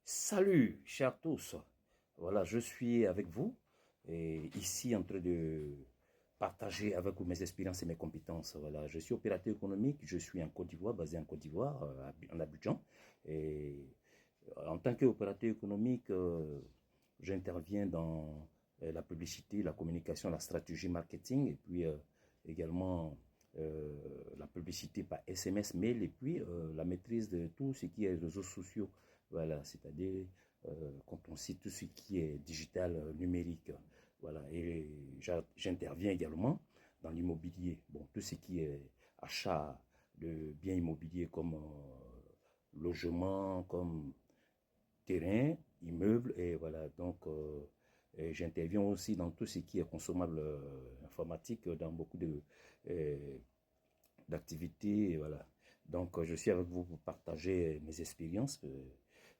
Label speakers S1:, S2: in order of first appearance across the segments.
S1: Salut, chers tous. Voilà, je suis avec vous et ici en train de partager avec vous mes expériences et mes compétences. Voilà, je suis opérateur économique, je suis en Côte d'Ivoire, basé en Côte d'Ivoire, en Abidjan. Et en tant qu'opérateur économique, j'interviens dans la publicité, la communication, la stratégie marketing et puis également la publicité par SMS, mail et puis la maîtrise de tout ce qui est réseaux sociaux. Voilà, c'est-à-dire quand on cite tout ce qui est digital, numérique. Voilà, et j'interviens également dans l'immobilier. Bon, tout ce qui est achat de biens immobiliers comme logement, comme terrain, immeuble, et voilà. Donc, et j'interviens aussi dans tout ce qui est consommable informatique, dans beaucoup de d'activités, et voilà. Donc, je suis avec vous pour partager mes expériences.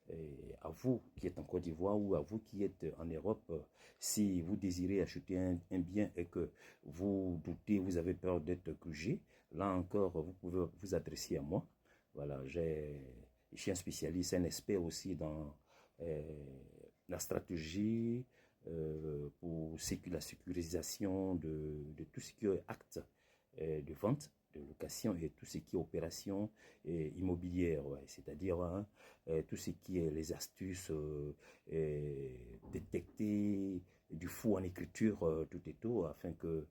S1: Et à vous qui êtes en Côte d'Ivoire ou à vous qui êtes en Europe, si vous désirez acheter un bien et que vous doutez, vous avez peur d'être grugé, là encore, vous pouvez vous adresser à moi. Voilà, je suis un spécialiste, un expert aussi dans la stratégie pour la sécurisation de tout ce qui est acte de vente, de location et tout ce qui est opération immobilière, ouais. C'est-à-dire tout ce qui est les astuces, détecter du fou en écriture, tout et tout, afin que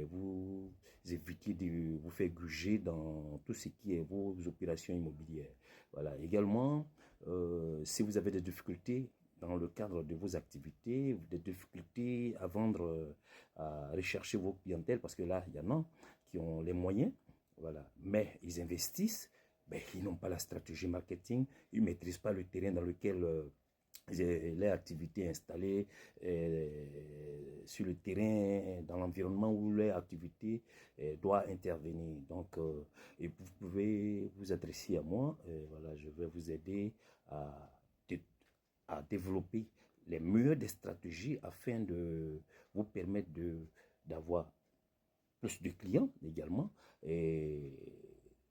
S1: vous évitiez de vous faire gruger dans tout ce qui est vos opérations immobilières. Voilà. Également, si vous avez des difficultés dans le cadre de vos activités, des difficultés à vendre, à rechercher vos clientèles, parce que là, il y en a qui ont les moyens, voilà, mais ils investissent, mais ils n'ont pas la stratégie marketing, ils ne maîtrisent pas le terrain dans lequel les activités installées sur le terrain, dans l'environnement où les activités doivent intervenir. Donc, et vous pouvez vous adresser à moi. Voilà, je vais vous aider à, à développer les meilleures des stratégies afin de vous permettre d'avoir plus de clients également et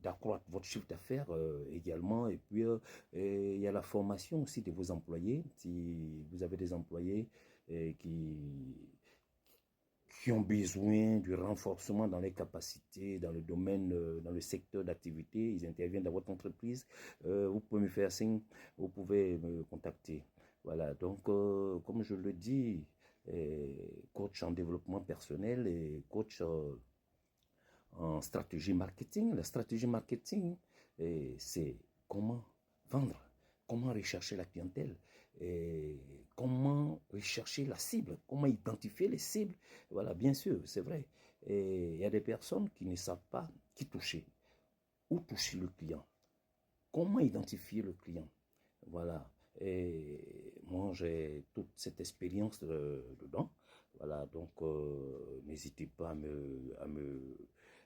S1: d'accroître votre chiffre d'affaires également. Et puis, il y a la formation aussi de vos employés. Si vous avez des employés qui ont besoin du renforcement dans les capacités, dans le domaine, dans le secteur d'activité, ils interviennent dans votre entreprise, vous pouvez me faire signe, vous pouvez me contacter. Voilà, donc comme je le dis, coach en développement personnel et coach en stratégie marketing. La stratégie marketing, c'est comment vendre, comment rechercher la clientèle, et comment rechercher la cible, comment identifier les cibles. Voilà, bien sûr, c'est vrai. Et il y a des personnes qui ne savent pas qui toucher, où toucher le client, comment identifier le client. Voilà. Et moi, j'ai toute cette expérience dedans. Voilà, donc n'hésitez pas à me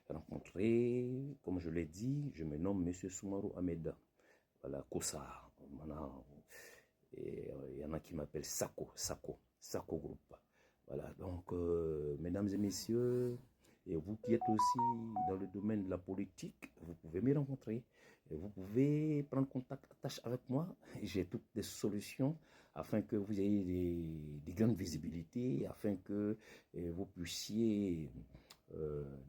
S1: rencontrer. Comme je l'ai dit, je me nomme Monsieur Soumarou Ameda. Voilà, Kossa. Et il y en a qui m'appellent Sako Group. Voilà, donc, mesdames et messieurs, et vous qui êtes aussi dans le domaine de la politique, vous pouvez me rencontrer. Et vous pouvez prendre contact, attache avec moi. J'ai toutes des solutions afin que vous ayez des grandes visibilités, afin que vous puissiez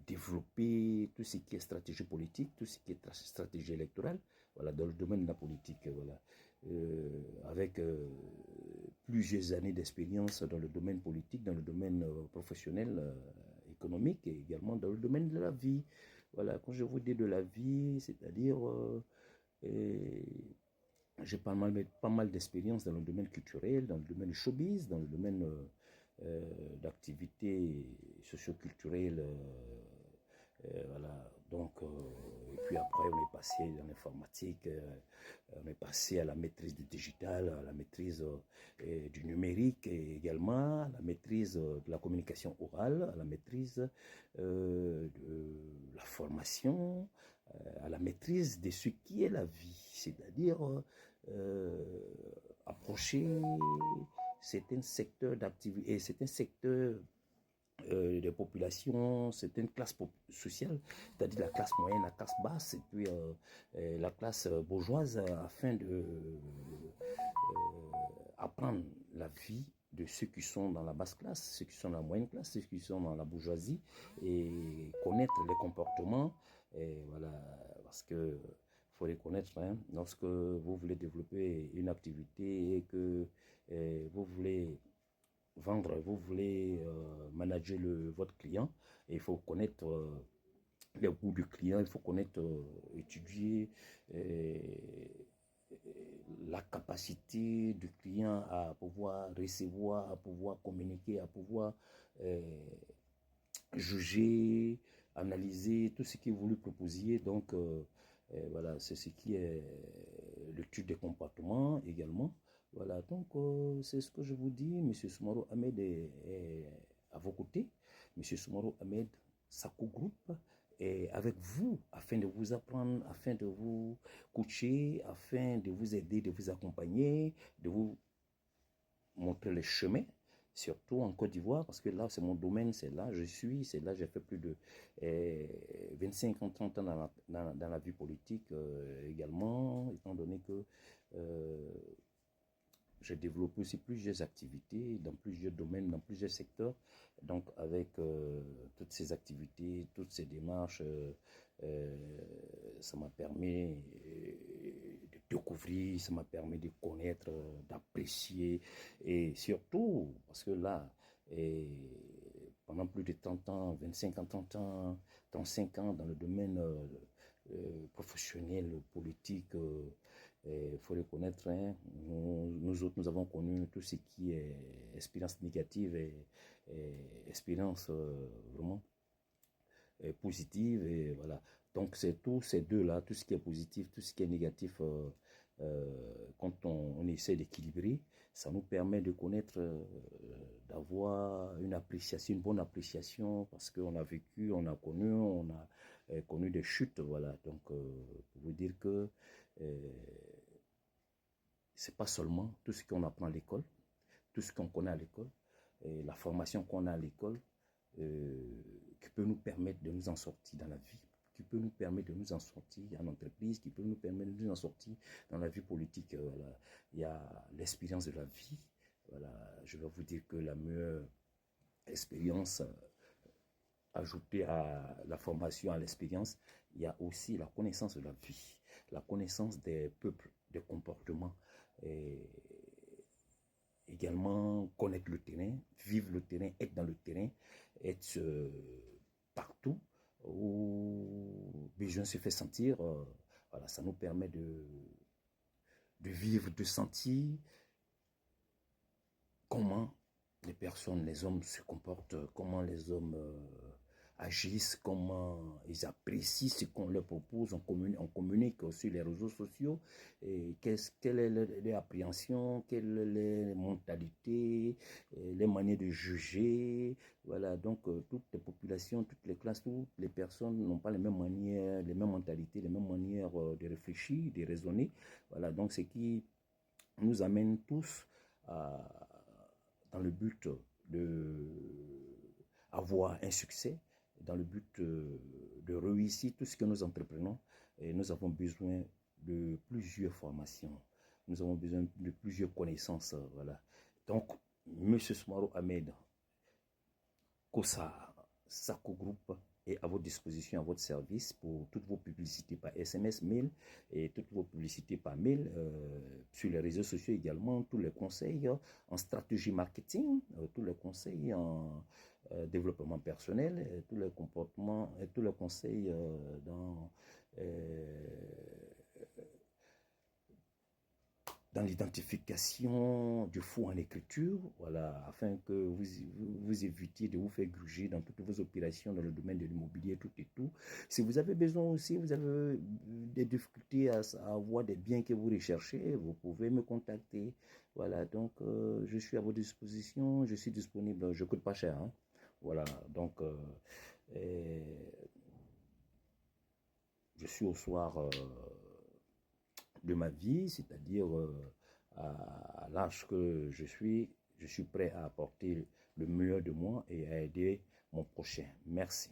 S1: développer tout ce qui est stratégie politique, tout ce qui est stratégie électorale, voilà, dans le domaine de la politique, voilà, avec plusieurs années d'expérience dans le domaine politique, dans le domaine professionnel, économique et également dans le domaine de la vie. Voilà, quand je vous dis de la vie, c'est-à-dire j'ai pas mal d'expérience dans le domaine culturel, dans le domaine showbiz, dans le domaine d'activités socioculturelles. Voilà, donc, et puis après, on est passé dans l'informatique, on est passé à la maîtrise du digital, à la maîtrise du numérique et également à la maîtrise de la communication orale, à la maîtrise de la formation, à la maîtrise de ce qui est la vie, c'est-à-dire approcher certains secteurs d'activité et certains secteurs des populations, certaines classes sociales, c'est-à-dire la classe moyenne, la classe basse et puis la classe bourgeoise, afin de apprendre la vie de ceux qui sont dans la basse classe, ceux qui sont dans la moyenne classe, ceux qui sont dans la bourgeoisie, et connaître les comportements, et voilà, parce que faut les connaître, hein, lorsque vous voulez développer une activité et que vous voulez vendre, vous voulez manager votre client, et il faut connaître les goûts du client, il faut connaître, étudier la capacité du client à pouvoir recevoir, à pouvoir communiquer, à pouvoir juger, analyser tout ce que vous lui proposiez. Donc, voilà, c'est ce qui est l'étude des comportements également. Voilà, donc c'est ce que je vous dis. Monsieur Soumaro Ahmed est à vos côtés. Monsieur Soumaro Ahmed, Sako Group, est avec vous afin de vous apprendre, afin de vous coacher, afin de vous aider, de vous accompagner, de vous montrer les chemins, surtout en Côte d'Ivoire, parce que là, c'est mon domaine, c'est là je suis, c'est là j'ai fait plus de 25 ans, 30 ans dans la vie politique également, étant donné que j'ai développé aussi plusieurs activités dans plusieurs domaines, dans plusieurs secteurs. Donc, avec toutes ces activités, toutes ces démarches, ça m'a permis de découvrir, ça m'a permis de connaître, d'apprécier. Et surtout, parce que là, pendant plus de 30 ans, 25 ans, 30 ans, 35 ans dans le domaine professionnel, politique, il faut le connaître, hein. Nous autres, nous avons connu tout ce qui est expérience négative et expérience vraiment positive. Et voilà. Donc, c'est tous ces deux-là, tout ce qui est positif, tout ce qui est négatif, quand on essaie d'équilibrer, ça nous permet de connaître, d'avoir une appréciation, une bonne appréciation, parce qu'on a vécu, on a connu des chutes. Voilà. Donc, pour vous dire que c'est pas seulement tout ce qu'on apprend à l'école, tout ce qu'on connaît à l'école, et la formation qu'on a à l'école, qui peut nous permettre de nous en sortir dans la vie, qui peut nous permettre de nous en sortir en entreprise, qui peut nous permettre de nous en sortir dans la vie politique. Voilà. Il y a l'expérience de la vie. Voilà. Je vais vous dire que la meilleure expérience ajoutée à la formation, à l'expérience, il y a aussi la connaissance de la vie, la connaissance des peuples, des comportements, et également connaître le terrain, vivre le terrain, être dans le terrain, être partout où besoin se fait sentir. Voilà, ça nous permet de vivre, de sentir comment les personnes, les hommes se comportent, comment les hommes agissent, comment ils apprécient ce qu'on leur propose. On communique sur les réseaux sociaux. Et quelle est leur appréhension, quelle est les mentalités, les manières de juger. Voilà, donc toutes les populations, toutes les classes, toutes les personnes n'ont pas les mêmes manières, les mêmes mentalités, les mêmes manières de réfléchir, de raisonner. Voilà, donc ce qui nous amène tous dans le but de avoir un succès, dans le but de réussir tout ce que nous entreprenons. Et nous avons besoin de plusieurs formations, nous avons besoin de plusieurs connaissances. Voilà. Donc, M. Soumaro Ahmed, Kosa, Sako Group, est à votre disposition, à votre service pour toutes vos publicités par SMS, mail et toutes vos publicités par mail, sur les réseaux sociaux également, tous les conseils en stratégie marketing, tous les conseils en développement personnel, tous les comportements, tous les conseils dans l'identification du faux en écriture, voilà, afin que vous évitiez de vous faire gruger dans toutes vos opérations dans le domaine de l'immobilier, tout et tout. Si vous avez besoin aussi, vous avez des difficultés à avoir des biens que vous recherchez, vous pouvez me contacter. Voilà, donc je suis à votre disposition, je suis disponible, je ne coûte pas cher, hein. Voilà, donc je suis au soir de ma vie, c'est-à-dire à l'âge que je suis prêt à apporter le meilleur de moi et à aider mon prochain. Merci.